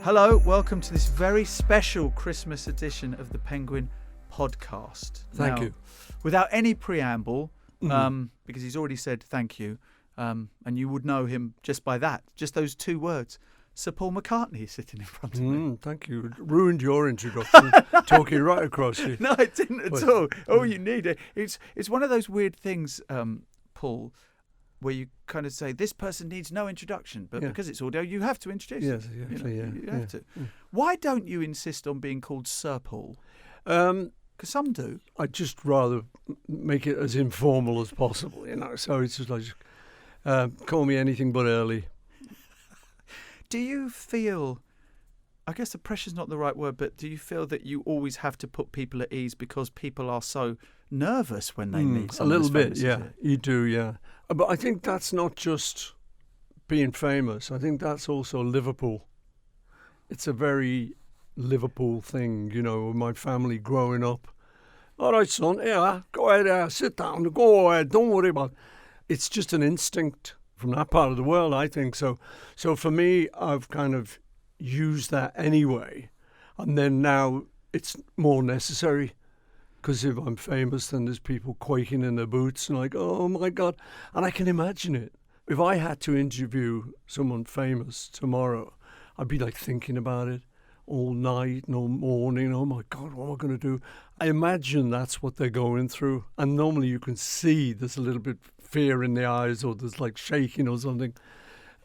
Hello, welcome to this very special Christmas edition of the Penguin podcast. Thank you. Without any preamble, because he's already said thank you, and you would know him just by that, just those two words. Sir Paul McCartney is sitting in front of me. Thank you. It ruined your introduction, talking right across you. No, it didn't at all. All you need, it's one of those weird things, Paul, where you kind of say, this person needs no introduction, but because it's audio, you have to introduce Yes, them. exactly, You have to. Why don't you insist on being called Sir Paul? Because some do. I'd just rather make it as informal as possible, so it's just like, call me anything but early. Do you feel, I guess the pressure's not the right word, but do you feel that you always have to put people at ease because people are so nervous when they meet someone? A little bit, famous, yeah. You do, yeah. But I think that's not just being famous. I think that's also Liverpool. It's a very Liverpool thing, my family growing up. All right, son, go ahead, sit down, go ahead, don't worry about it. It's just an instinct from that part of the world, I think. So for me, I've kind of used that anyway. And then now it's more necessary. Because if I'm famous, then there's people quaking in their boots and like, oh my God. And I can imagine it. If I had to interview someone famous tomorrow, I'd be like thinking about it all night and all morning. Oh my God, what am I going to do? I imagine that's what they're going through. And normally you can see there's a little bit fear in the eyes or there's like shaking or something.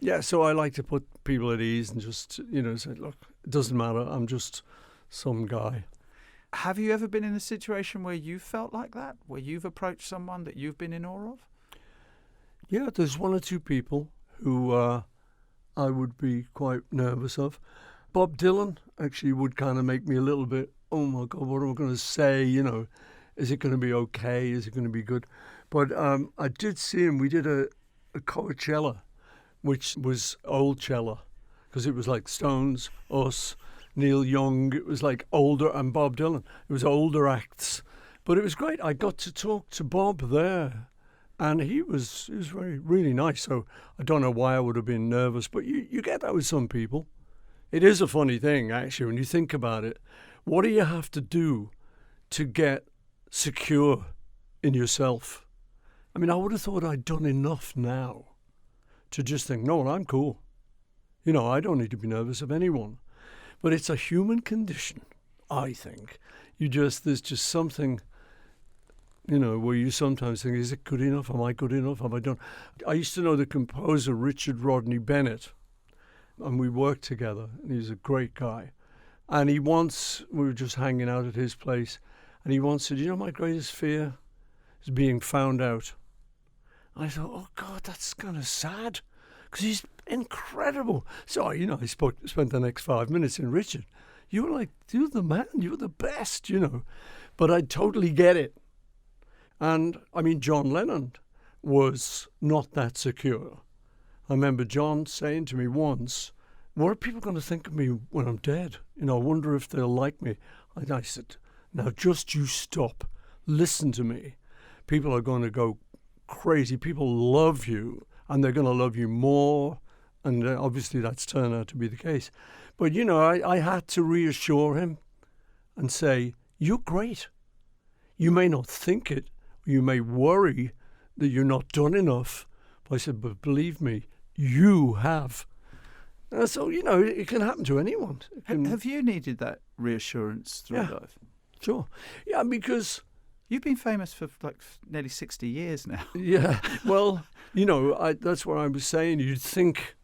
Yeah, so I like to put people at ease and just, say, look, it doesn't matter. I'm just some guy. Have you ever been in a situation where you felt like that, where you've approached someone that you've been in awe of? Yeah, there's one or two people who I would be quite nervous of. Bob Dylan actually would kind of make me a little bit, oh my God, what am I going to say? Is it going to be okay? Is it going to be good? But I did see him. We did a Coachella, which was old Cella, because it was like Stones, us, Neil Young. It was like older, and Bob Dylan. It was older acts, but it was great. I got to talk to Bob there, and he was really nice. So I don't know why I would have been nervous, but you get that with some people. It is a funny thing, actually, when you think about it. What do you have to do to get secure in yourself? I mean, I would have thought I'd done enough now to just think, no, I'm cool. I don't need to be nervous of anyone. But it's a human condition, I think. There's just something, where you sometimes think, is it good enough? Am I good enough? Have I done? I used to know the composer Richard Rodney Bennett, and we worked together, and he's a great guy. And we were just hanging out at his place, and he once said, my greatest fear is being found out. I thought, oh God, that's kind of sad, because he's incredible. So, I spent the next 5 minutes in Richard. You were like, you're the man, you're the best, But I totally get it. And, John Lennon was not that secure. I remember John saying to me once, what are people going to think of me when I'm dead? I wonder if they'll like me. I said, now just you stop. Listen to me. People are going to go crazy. People love you, and they're going to love you more. And obviously that's turned out to be the case. But, I had to reassure him and say, you're great. You may not think it. You may worry that you're not done enough. But I said, but believe me, you have. So, it can happen to anyone. Have you needed that reassurance through life? Sure. Yeah, because you've been famous for like nearly 60 years now. Yeah. Well, that's what I was saying. You'd think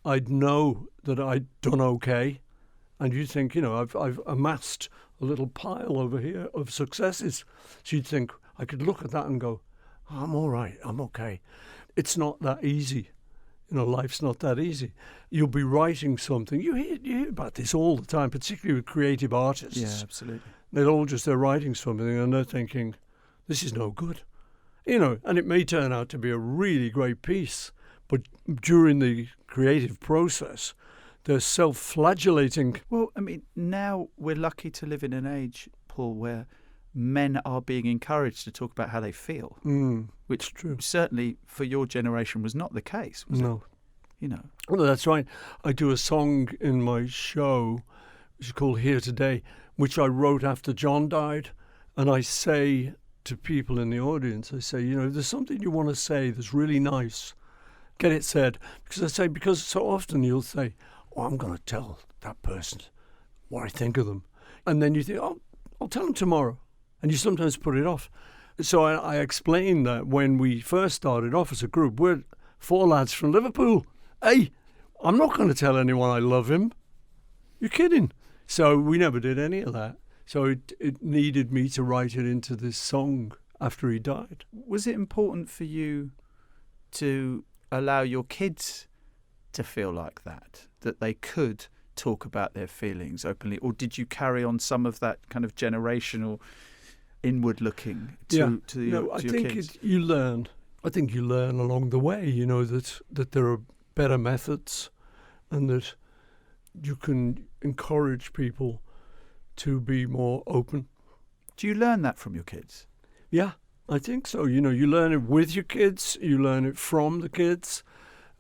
I'd know that I'd done okay. And you'd think, I've amassed a little pile over here of successes. So you'd think I could look at that and go, I'm all right, I'm okay. It's not that easy. Life's not that easy. You'll be writing something. You hear about this all the time, particularly with creative artists. Yeah, absolutely. They're writing something and they're thinking, this is no good. And it may turn out to be a really great piece, but during the creative process, they're self-flagellating. Well, now we're lucky to live in an age, Paul, where men are being encouraged to talk about how they feel, which true. Certainly for your generation was not the case, was it? No. you know. Well, that's right. I do a song in my show, which is called Here Today, which I wrote after John died. And I say to people in the audience, I say, you know, if there's something you want to say that's really nice, get it said. Because so often you'll say, oh, I'm going to tell that person what I think of them. And then you think, oh, I'll tell them tomorrow. And you sometimes put it off. So I explained that when we first started off as a group, we're 4 lads from Liverpool. Hey, I'm not going to tell anyone I love him. You're kidding. So we never did any of that. So it needed me to write it into this song after he died. Was it important for you to allow your kids to feel like that they could talk about their feelings openly? Or did you carry on some of that kind of generational inward looking to your kids? You learn. I think you learn along the way, you know, that there are better methods and that you can encourage people to be more open. Do you learn that from your kids? Yeah, I think so. You know, you learn it with your kids, you learn it from the kids,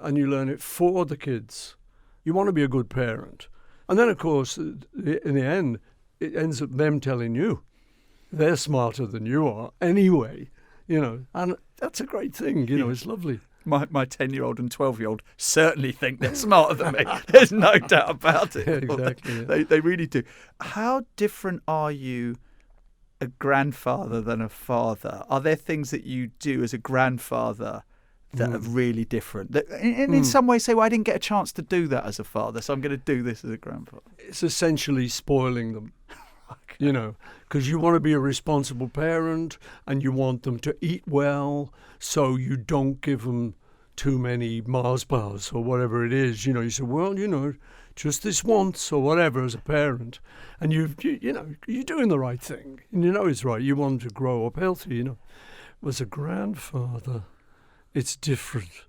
and you learn it for the kids. You want to be a good parent. And then, of course, in the end, it ends up them telling you. They're smarter than you are anyway, you know. And that's a great thing, you know, it's lovely. My 10-year-old and 12-year-old certainly think they're smarter than me. There's no doubt about it. Yeah, exactly. Yeah. They really do. How different are you a grandfather than a father? Are there things that you do as a grandfather that are really different? That in some ways say, well, I didn't get a chance to do that as a father, so I'm going to do this as a grandfather. It's essentially spoiling them. You know, because you want to be a responsible parent and you want them to eat well, so you don't give them too many Mars bars or whatever it is. You know, you say, well, you know, just this once or whatever as a parent, and you know, you're doing the right thing, and you know it's right. You want them to grow up healthy. You know, as a grandfather, it's different.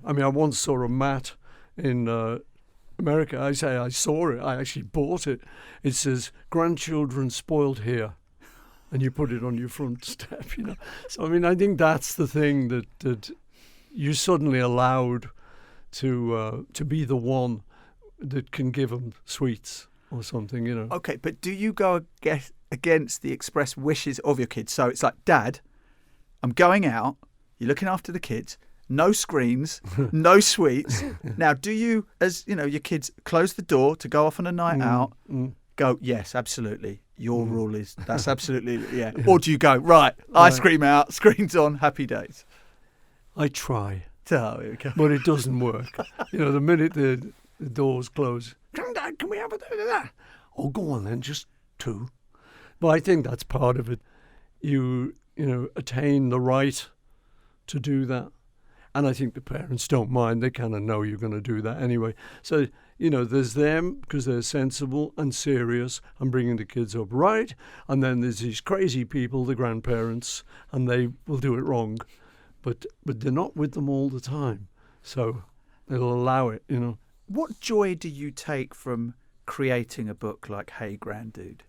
I mean, I once saw a mat in America. I saw it. I actually bought it. It says, grandchildren spoiled here. And you put it on your front step, you know. So, I mean, I think that's the thing that you suddenly allowed to be the one that can give them sweets or something, you know. Okay, but do you go against the express wishes of your kids? So it's like, Dad, I'm going out. You're looking after the kids. No screens, no sweets. Now, do you, as you know, your kids close the door to go off on a night out, go, yes, absolutely. Your rule is, that's absolutely, yeah. Or do you go, right, ice cream out, screens on, happy days? I try. Oh, here we go. But it doesn't work. You know, the minute the doors close, Dad, can we have a that? Oh, go on then, just 2. But I think that's part of it. You know, attain the right to do that. And I think the parents don't mind. They kind of know you're going to do that anyway. So, you know, there's them because they're sensible and serious and bringing the kids up right. And then there's these crazy people, the grandparents, and they will do it wrong. But they're not with them all the time. So they'll allow it, you know. What joy do you take from creating a book like Hey Granddude?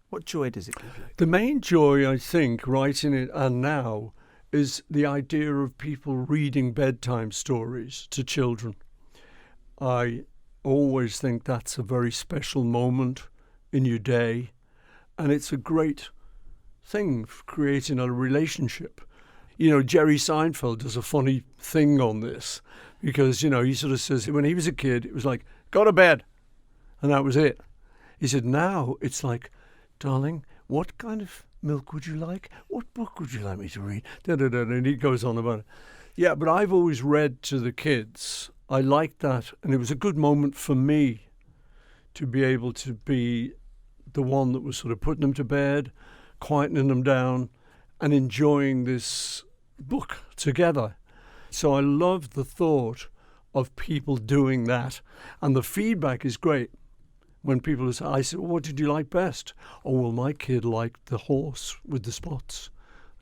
What joy does it give you? The main joy, I think, writing it and now, is the idea of people reading bedtime stories to children. I always think that's a very special moment in your day, and it's a great thing for creating a relationship. You know, Jerry Seinfeld does a funny thing on this because, you know, he sort of says when he was a kid, it was like, go to bed, and that was it. He said, now it's like, darling, what kind of milk would you like? What book would you like me to read? And he goes on about it. Yeah, but I've always read to the kids. I liked that. And it was a good moment for me to be able to be the one that was sort of putting them to bed, quietening them down, and enjoying this book together. So I love the thought of people doing that. And the feedback is great. When people say, I said, well, what did you like best? Oh, well, my kid liked the horse with the spots.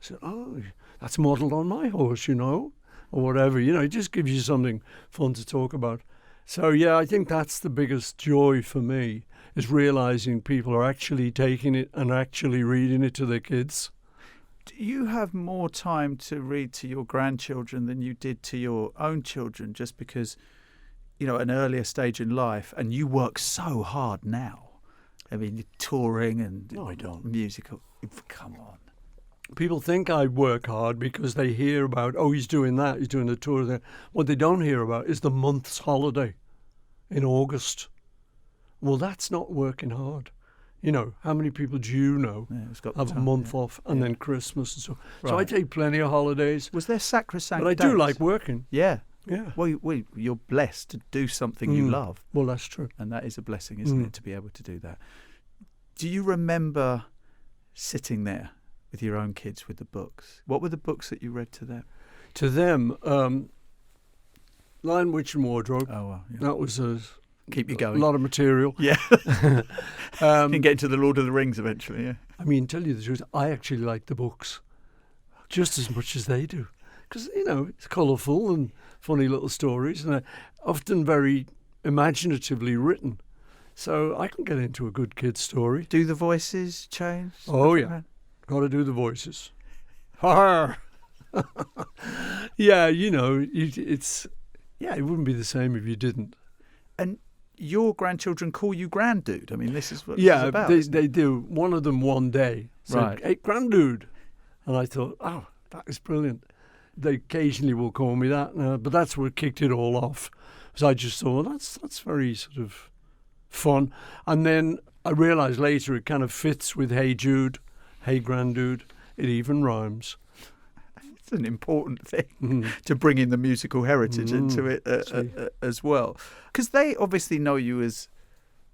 I said, oh, that's modelled on my horse, you know, or whatever. You know, it just gives you something fun to talk about. So, yeah, I think that's the biggest joy for me, is realising people are actually taking it and actually reading it to their kids. Do you have more time to read to your grandchildren than you did to your own children just because an earlier stage in life, and you work so hard now. I mean, you're touring and No, I don't. musical. Come on. People think I work hard because they hear about, oh, he's doing that, he's doing the tour there. What they don't hear about is the month's holiday in August. Well, that's not working hard. How many people do you know have a month off and then Christmas and so? Right. So I take plenty of holidays. Was there sacrosanct But I do days? like working. Yeah. Yeah. Well, you're blessed to do something you love. Well, that's true. And that is a blessing, isn't it, to be able to do that. Do you remember sitting there with your own kids with the books? What were the books that you read to them? To them, Lion, Witch and Wardrobe. Oh, well, yeah. That was a Keep you going. lot of material. Yeah. You can get into the Lord of the Rings eventually, yeah. I mean, tell you the truth, I actually like the books just as much as they do. Because, it's colourful and funny little stories and often very imaginatively written. So I can get into a good kid's story. Do the voices change? Oh, yeah. Got to do the voices. Har! Yeah, it wouldn't be the same if you didn't. And your grandchildren call you Granddude. I mean, this is what it's about. They do. One of them one day said, Right. "Hey, Granddude," and I thought, "Oh, that is brilliant." They occasionally will call me that, but that's what kicked it all off. So I just thought, well, that's very sort of fun. And then I realised later it kind of fits with "Hey Jude," "Hey Granddude." It even rhymes. It's an important thing to bring in the musical heritage into it as well. Because they obviously know you as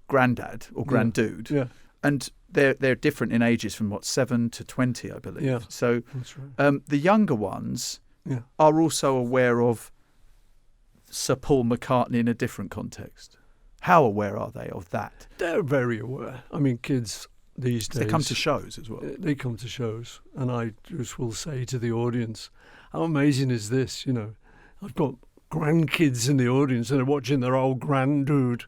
Grandad or Granddude. Yeah. And they're different in ages from, 7 to 20, I believe. Yeah, So that's right. the younger ones are also aware of Sir Paul McCartney in a different context. How aware are they of that? They're very aware. I mean, kids these days. They come to shows as well. They come to shows, and I just will say to the audience, how amazing is this? I've got grandkids in the audience and they're watching their old Granddude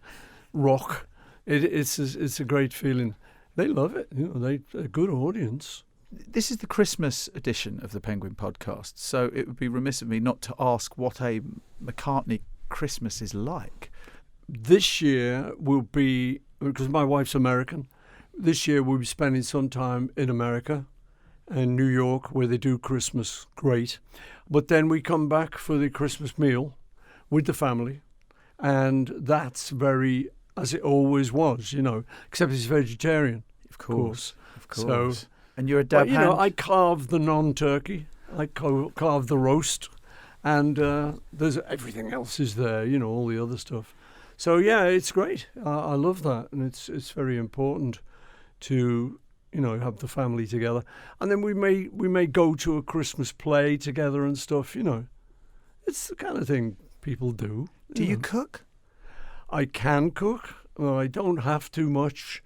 rock. It's a great feeling. They love it. They're a good audience. This is the Christmas edition of the Penguin Podcast, so it would be remiss of me not to ask what a McCartney Christmas is like. This year will be, because my wife's American, this year we'll be spending some time in America and New York where they do Christmas great. But then we come back for the Christmas meal with the family, and that's very, as it always was, except it's vegetarian. Of course. So, and you're a dab hand? I carve the non-turkey, I carve the roast, and there's everything else is there, all the other stuff. So yeah, it's great. I love that, and it's very important to have the family together, and then we may go to a Christmas play together and stuff. It's the kind of thing people do. Do you cook? I can cook. Well, I don't have too much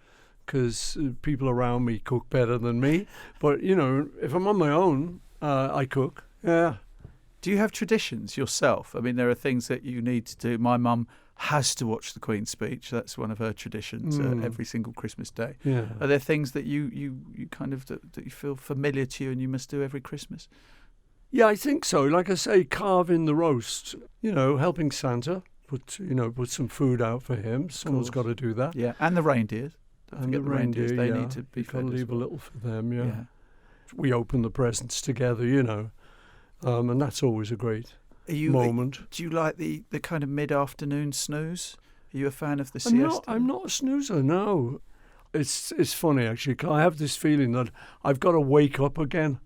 because people around me cook better than me. But if I'm on my own, I cook. Yeah. Do you have traditions yourself? I mean, there are things that you need to do. My mum has to watch the Queen's speech. That's one of her traditions every single Christmas day. Yeah. Are there things that you kind of that you feel familiar to you and you must do every Christmas? Yeah, I think so. Like I say, carving the roast. Helping Santa put some food out for him. Someone's got to do that. Yeah, and the reindeers. Don't forget the reindeers. They need to be fed. Got to leave as well. a little for them. Yeah. We open the presents together. And that's always a great moment. Do you like the kind of mid-afternoon snooze? Are you a fan of the siesta? I'm not a snoozer, no. It's funny, actually. I have this feeling that I've got to wake up again.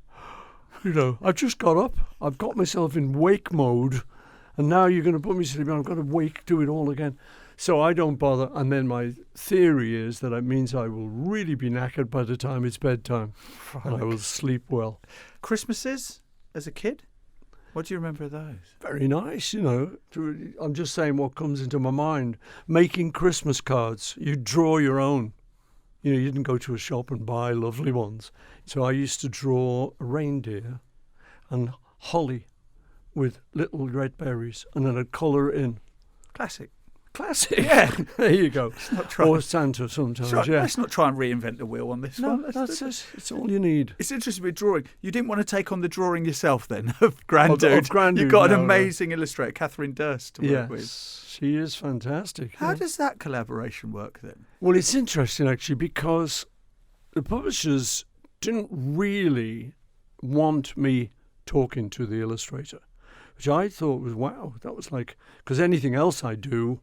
I've just got up. I've got myself in wake mode. And now you're going to put me to sleep and I've got to do it all again. So I don't bother. And then my theory is that it means I will really be knackered by the time it's bedtime. And I will sleep well. Christmases as a kid? What do you remember of those? Very nice, I'm just saying what comes into my mind. Making Christmas cards. You draw your own. You didn't go to a shop and buy lovely ones. So I used to draw a reindeer and holly with little red berries, and then I'd colour it in. Classic. classic. Yeah. There you go. Not try, Or Santa sometimes, yeah. Let's not try and reinvent the wheel on this No, one. that's it. It's all you need. It's interesting with drawing. You didn't want to take on the drawing yourself then of Granddude. Of Granddude, You've got an no. amazing illustrator, Catherine Durst, to work with. Yes, she is fantastic. How yeah. does that collaboration work then? Well, it's interesting actually because the publishers didn't really want me talking to the illustrator, which I thought was, wow, that was like, because anything else I do,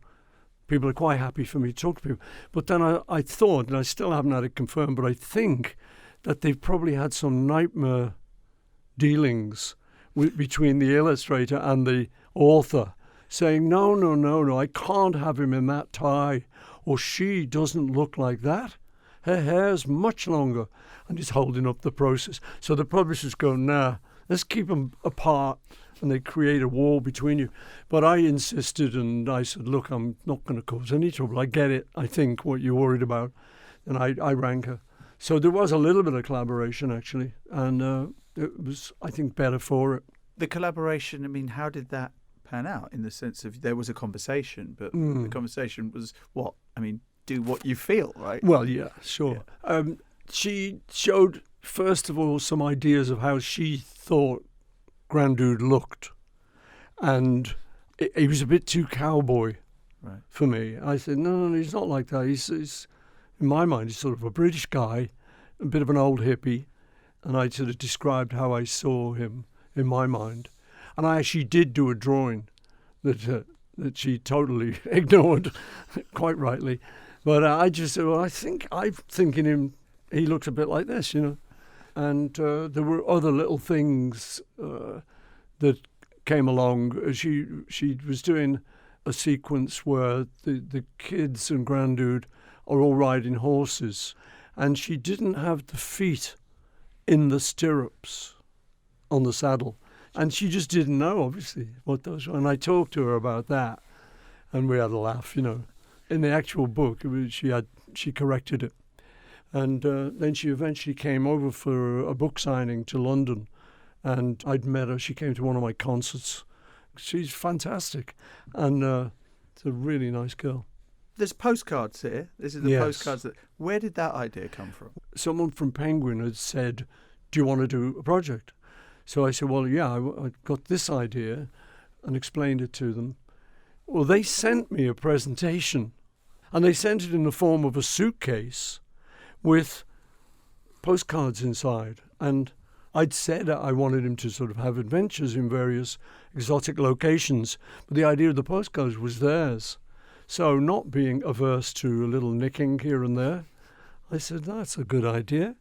people are quite happy for me to talk to people. But then I thought, and I still haven't had it confirmed, but I think that they've probably had some nightmare dealings between the illustrator and the author, saying, no, I can't have him in that tie, or she doesn't look like that. Her hair's much longer, and he's holding up the process. So the publishers go, nah, let's keep them apart, and they create a wall between you. But I insisted, and I said, look, I'm not going to cause any trouble. I get it, I think, what you're worried about. And I rang her. So there was a little bit of collaboration, actually, and it was, I think, better for it. The collaboration, I mean, how did that pan out in the sense of there was a conversation, but the conversation was what? I mean, do what you feel, right? Well, yeah, sure. Yeah. She showed, first of all, some ideas of how she thought Granddude looked. And he was a bit too cowboy for me. I said, no, he's not like that. He's, in my mind, he's sort of a British guy, a bit of an old hippie. And I sort of described how I saw him in my mind. And I actually did do a drawing that she totally ignored, quite rightly. But I just said, well, I'm thinking him, he looks a bit like this, you know. And there were other little things that came along. She was doing a sequence where the kids and Granddude are all riding horses, and she didn't have the feet in the stirrups on the saddle. And she just didn't know, obviously, what those were. And I talked to her about that, and we had a laugh, you know. In the actual book, she corrected it. And then she eventually came over for a book signing to London, and I'd met her. She came to one of my concerts. She's fantastic, and it's a really nice girl. There's postcards here. This is the postcards. Where did that idea come from? Someone from Penguin had said, do you want to do a project? So I said, well, yeah, I got this idea and explained it to them. Well, they sent me a presentation, and they sent it in the form of a suitcase with postcards inside. And I'd said I wanted him to sort of have adventures in various exotic locations, but the idea of the postcards was theirs. So not being averse to a little nicking here and there, I said, that's a good idea.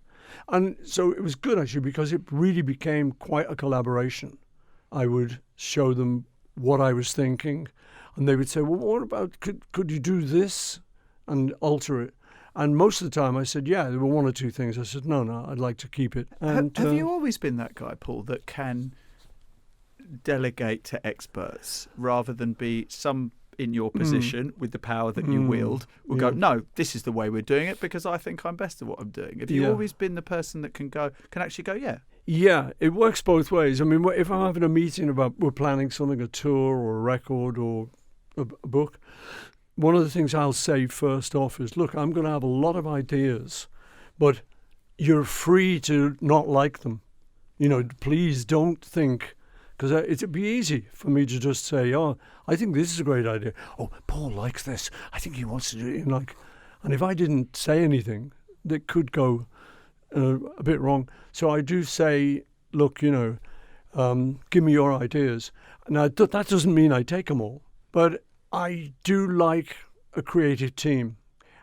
And so it was good, actually, because it really became quite a collaboration. I would show them what I was thinking, and they would say, well, what about, could you do this and alter it? And most of the time I said, yeah, there were one or two things. I said, no, I'd like to keep it. And have you always been that guy, Paul, that can delegate to experts rather than be some in your position with the power that you wield will go, no, this is the way we're doing it because I think I'm best at what I'm doing? Have you always been the person that can actually go, yeah? Yeah, it works both ways. I mean, if I'm having a meeting about we're planning something, a tour or a record or a book, one of the things I'll say first off is, look, I'm going to have a lot of ideas, but you're free to not like them. You know, please don't think, because it'd be easy for me to just say, oh, I think this is a great idea. Oh, Paul likes this. I think he wants to do it. And if I didn't say anything, that could go a bit wrong. So I do say, look, you know, give me your ideas. Now, that doesn't mean I take them all, but I do like a creative team,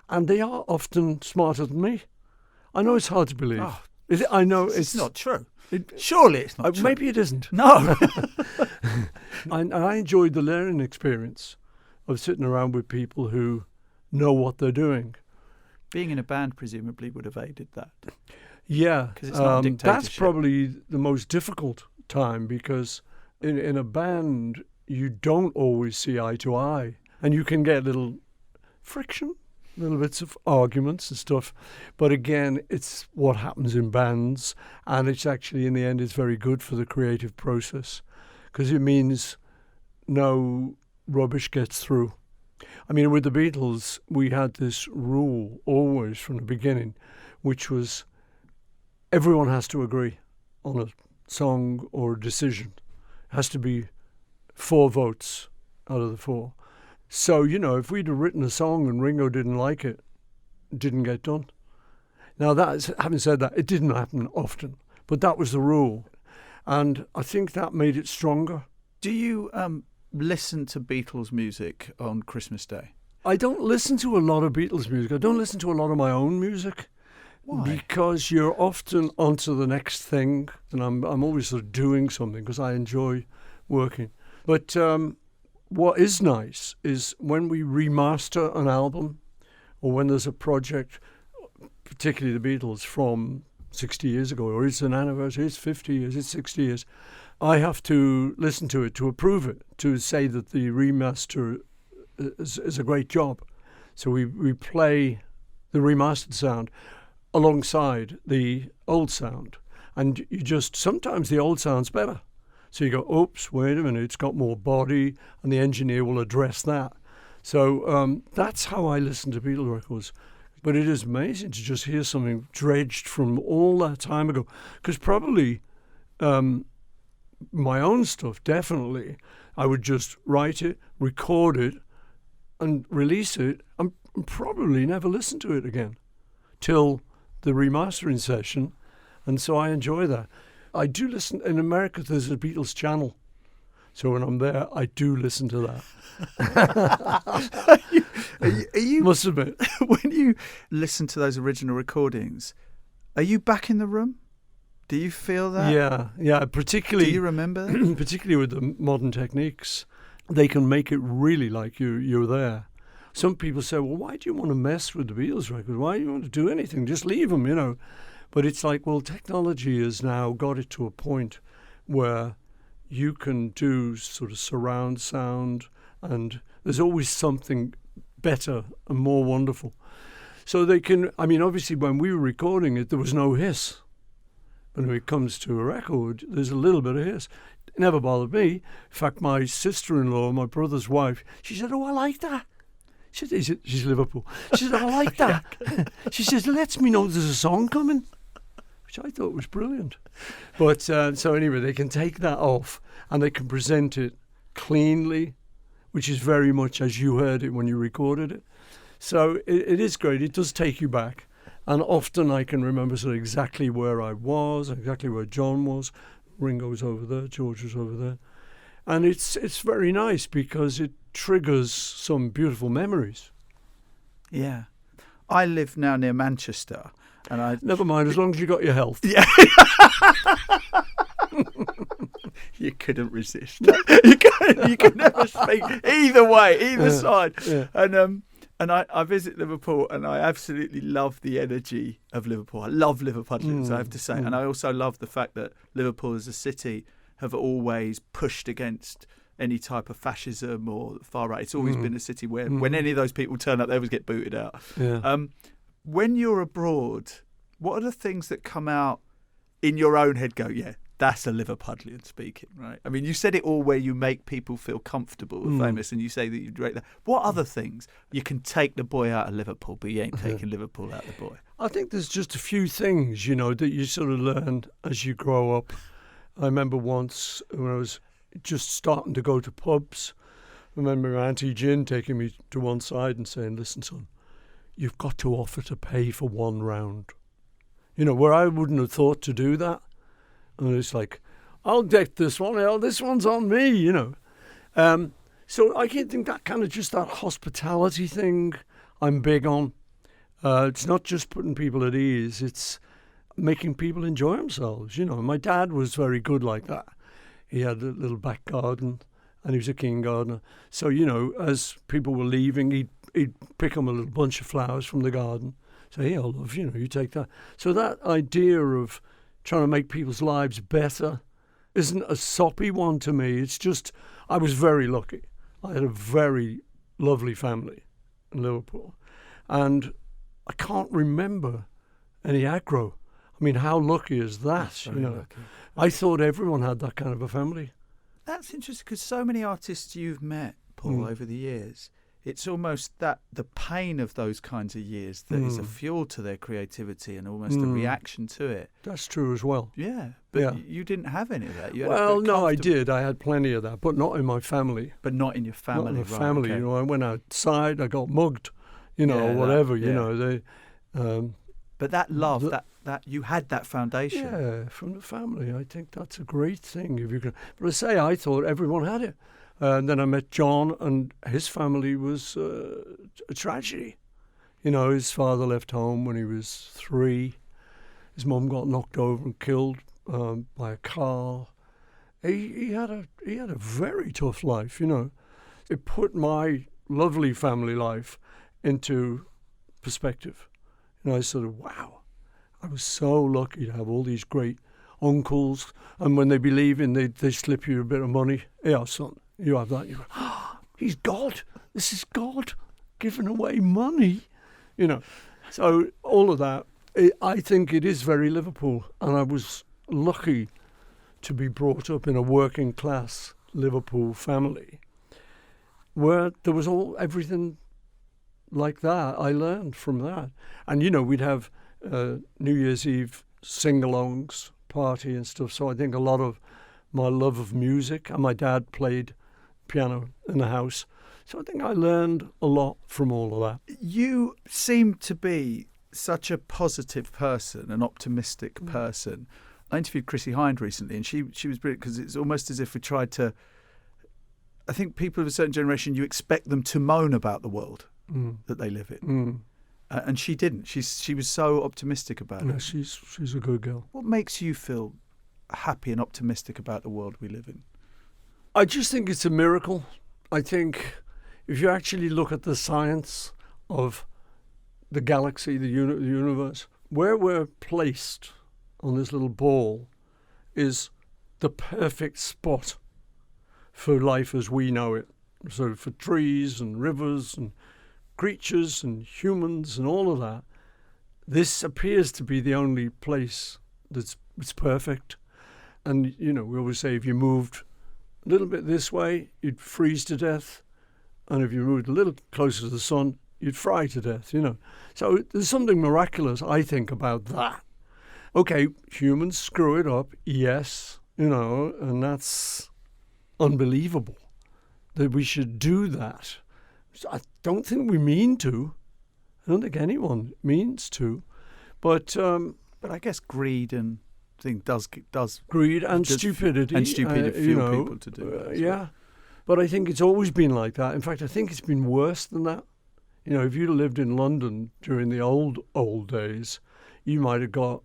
and they are often smarter than me. I know it's hard to believe. Oh, I know it's not true. Surely it's not true. Maybe it isn't. No. I enjoyed the learning experience of sitting around with people who know what they're doing. Being in a band presumably would have aided that. Yeah. Because it's not a dictatorship. That's probably the most difficult time, because in a band you don't always see eye to eye, and you can get little friction, little bits of arguments and stuff. But again, it's what happens in bands, and it's actually, in the end, it's very good for the creative process, because it means no rubbish gets through. I mean, with the Beatles, we had this rule always from the beginning, which was everyone has to agree on a song or a decision. It has to be 4 votes out of the 4. So, you know, if we'd have written a song and Ringo didn't like it, it didn't get done. Now, having said that, it didn't happen often, but that was the rule. And I think that made it stronger. Do you listen to Beatles music on Christmas Day? I don't listen to a lot of Beatles music. I don't listen to a lot of my own music. Why? Because you're often onto the next thing, and I'm always sort of doing something because I enjoy working. But what is nice is when we remaster an album, or when there's a project, particularly the Beatles from 60 years ago, or it's an anniversary, it's 50 years, it's 60 years, I have to listen to it to approve it, to say that the remaster is a great job. So we play the remastered sound alongside the old sound. And you just, sometimes the old sound's better. So you go, oops, wait a minute, it's got more body, and the engineer will address that. So that's how I listen to Beatles records. But it is amazing to just hear something dredged from all that time ago. Because probably my own stuff, definitely, I would just write it, record it, and release it, and probably never listen to it again till the remastering session. And so I enjoy that. I do listen. In America, there's a Beatles channel. So when I'm there, I do listen to that. Are you Must admit. When you listen to those original recordings, are you back in the room? Do you feel that? Yeah. Particularly, Do you remember that? particularly with the modern techniques, they can make it really like you're there. Some people say, well, why do you want to mess with the Beatles record? Why do you want to do anything? Just leave them, you know. But it's like, well, technology has now got it to a point where you can do sort of surround sound, and there's always something better and more wonderful. So they can, I mean, obviously when we were recording it, there was no hiss. But when it comes to a record, there's a little bit of hiss. It never bothered me. In fact, my sister-in-law, my brother's wife, she said, oh, I like that. She's Liverpool. She said, I like that. She says, lets me know there's a song coming, which I thought was brilliant. But so anyway, they can take that off and they can present it cleanly, which is very much as you heard it when you recorded it. So it is great. It does take you back. And often I can remember sort of exactly where I was, exactly where John was. Ringo was over there, George was over there. And it's very nice because it triggers some beautiful memories. Yeah. I live now near Manchester, and I Never mind, as long as you got your health. Yeah. You couldn't resist. You could never speak either way, either side. Yeah. And I visit Liverpool, and I absolutely love the energy of Liverpool. I love Liverpudlians, I have to say. And I also love the fact that Liverpool as a city have always pushed against any type of fascism or far right. It's always been a city where when any of those people turn up, they always get booted out. Yeah. When you're abroad, what are the things that come out in your own head go, yeah, that's a Liverpudlian speaking, right? I mean, you said it all where you make people feel comfortable and famous, and you say that you rate that. What other things? You can take the boy out of Liverpool, but you ain't taking Liverpool out of the boy. I think there's just a few things, you know, that you sort of learn as you grow up. I remember once when I was just starting to go to pubs, I remember Auntie Gin taking me to one side and saying, listen, son, you've got to offer to pay for one round. You know, where I wouldn't have thought to do that. And it's like, I'll deck this one, this one's on me, you know. So I think that kind of just that hospitality thing I'm big on. It's not just putting people at ease, it's making people enjoy themselves, you know. My dad was very good like that. He had a little back garden, and he was a king gardener. So, you know, as people were leaving, he'd pick them a little bunch of flowers from the garden. Say, hey, love, you know, you take that. So that idea of trying to make people's lives better isn't a soppy one to me. It's just, I was very lucky. I had a very lovely family in Liverpool. And I can't remember any aggro. I mean, how lucky is that? You know, lucky. I thought everyone had that kind of a family. That's interesting because so many artists you've met, Paul, over the years, it's almost that the pain of those kinds of years that is a fuel to their creativity and almost a reaction to it. That's true as well. Yeah, but Yeah. you didn't have any of that. You had Well, no, I comfortable- did. I had plenty of that, but not in my family. but not in your family. Not in the right, family. okay. You know, I went outside, I got mugged, you know, Yeah, that- whatever. yeah. You know, they. But that love, The- that you had that foundation. Yeah, from the family. I think that's a great thing. If you can, but I say I thought everyone had it, and then I met John, and his family was a tragedy. You know, his father left home when he was 3. His mum got knocked over and killed by a car. He had a very tough life. You know, it put my lovely family life into perspective. And I sort of, wow, I was so lucky to have all these great uncles. And when they be leaving, they slip you a bit of money. Yeah, son, you have that. You go, oh, he's God. This is God giving away money. You know, so all of that, I think it is very Liverpool. And I was lucky to be brought up in a working class Liverpool family where there was everything like that. I learned from that. And, you know, we'd have New Year's Eve sing-alongs, party and stuff. So I think a lot of my love of music, and my dad played piano in the house. So I think I learned a lot from all of that. You seem to be such a positive person, an optimistic person. I interviewed Chrissie Hynde recently, and she was brilliant because it's almost as if we tried to. I think people of a certain generation, you expect them to moan about the world that they live in, and she didn't. She was so optimistic about Yeah, it. she's a good girl. What makes you feel happy and optimistic about the world we live in? I just think it's a miracle. I think if you actually look at the science of the galaxy, the universe, where we're placed on this little ball is the perfect spot for life as we know it. So for trees and rivers and creatures and humans and all of that, this appears to be the only place that's perfect. And, you know, we always say if you moved a little bit this way, you'd freeze to death. And if you moved a little closer to the sun, you'd fry to death, you know. So there's something miraculous, I think, about that. Okay, humans screw it up, yes, you know, and that's unbelievable that we should do that. I don't think we mean to. I don't think anyone means to. But I guess greed and thing does greed and does- stupidity. and stupidity you fuel know, people to do that as yeah. well. But I think it's always been like that. In fact, I think it's been worse than that. You know, if you'd lived in London during the old days, you might have got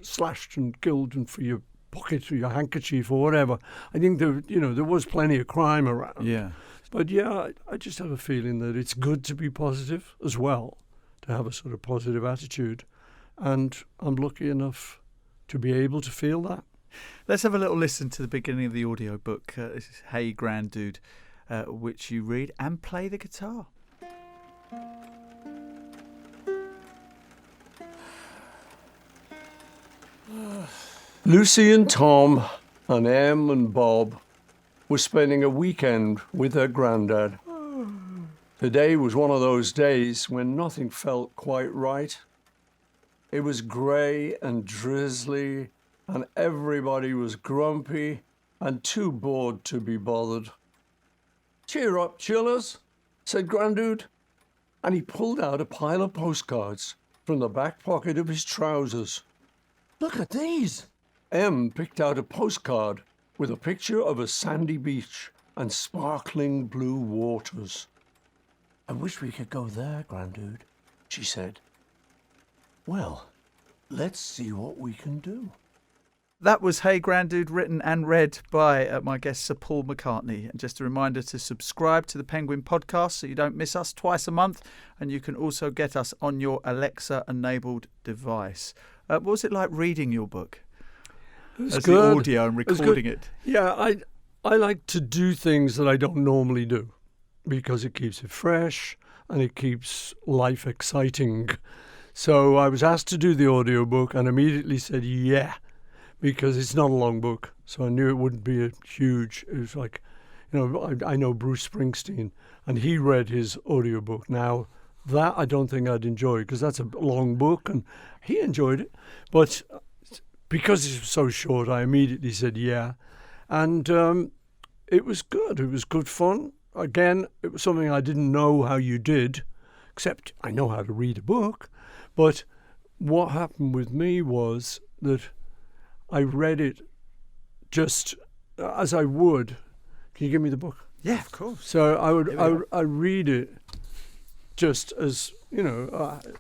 slashed and killed and for your pocket or your handkerchief or whatever. I think there was plenty of crime around. Yeah. But yeah, I just have a feeling that it's good to be positive as well, to have a sort of positive attitude. And I'm lucky enough to be able to feel that. Let's have a little listen to the beginning of the audio book. This is Hey Granddude, which you read and play the guitar. Lucy and Tom and Em and Bob were spending a weekend with their granddad. Today was one of those days when nothing felt quite right. It was grey and drizzly, and everybody was grumpy and too bored to be bothered. "Cheer up, chillers," said Granddude, and he pulled out a pile of postcards from the back pocket of his trousers. "Look at these." Em picked out a postcard with a picture of a sandy beach and sparkling blue waters. "I wish we could go there, Granddude," she said. "Well, let's see what we can do." That was Hey Granddude, written and read by my guest Sir Paul McCartney. And just a reminder to subscribe to the Penguin Podcast so you don't miss us twice a month. And you can also get us on your Alexa-enabled device. What was it like reading your book? As the audio and recording it. Yeah, I like to do things that I don't normally do because it keeps it fresh and it keeps life exciting. So I was asked to do the audiobook and immediately said yeah, because it's not a long book. So I knew it wouldn't be it was like, I know Bruce Springsteen, and he read his audiobook. Now, that I don't think I'd enjoy, because that's a long book, and he enjoyed it. But because it was so short, I immediately said yeah. And it was good. It was good fun. Again, it was something I didn't know how you did, except I know how to read a book. But what happened with me was that I read it just as I would. Can you give me the book? Yeah, of course. So I read it just as,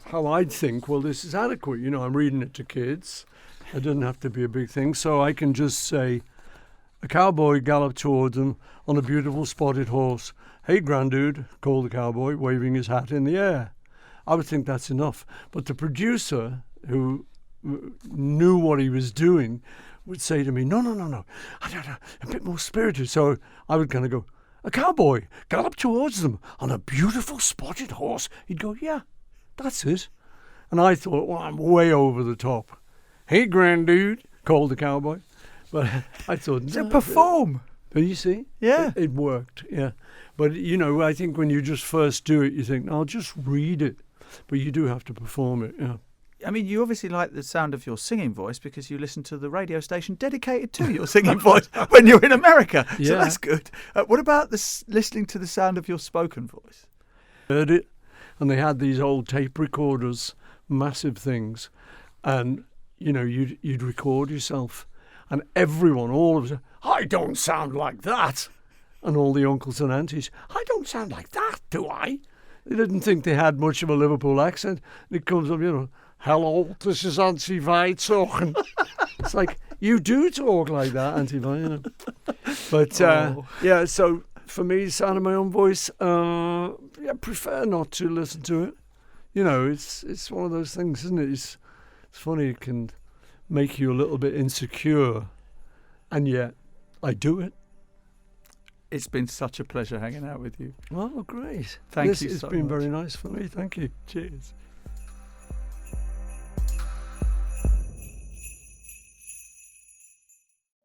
how I'd think, well, this is adequate. I'm reading it to kids. It doesn't have to be a big thing. So I can just say, a cowboy galloped towards them on a beautiful spotted horse. "Hey, granddude," called the cowboy, waving his hat in the air. I would think that's enough. But the producer, who knew what he was doing, would say to me, no, a bit more spirited. So I would kind of go, "A cowboy galloped towards them on a beautiful spotted horse." He'd go, "Yeah, that's it." And I thought, well, I'm way over the top. "Hey, granddude," called the cowboy. But I thought, So perform. But you see? Yeah. It worked, yeah. But, I think when you just first do it, you think, "No, I'll just read it." But you do have to perform it, yeah. I mean, you obviously like the sound of your singing voice because you listen to the radio station dedicated to your singing voice when you're in America. So Yeah. that's good. What about listening to the sound of your spoken voice? Heard it, and they had these old tape recorders, massive things, and, you'd record yourself, and everyone, all of them, "I don't sound like that." And all the uncles and aunties, "I don't sound like that, do I?" They didn't think they had much of a Liverpool accent. And it comes up, "Hello, this is Auntie Vi talking." It's like, you do talk like that, Auntie Vi, But, yeah, so for me, the sound of my own voice, I prefer not to listen to it. It's one of those things, isn't it? It's funny, it can make you a little bit insecure, and yet I do it. It's been such a pleasure hanging out with you. Well, great. Thank you It's so been much. very nice for me. Thank you. Cheers.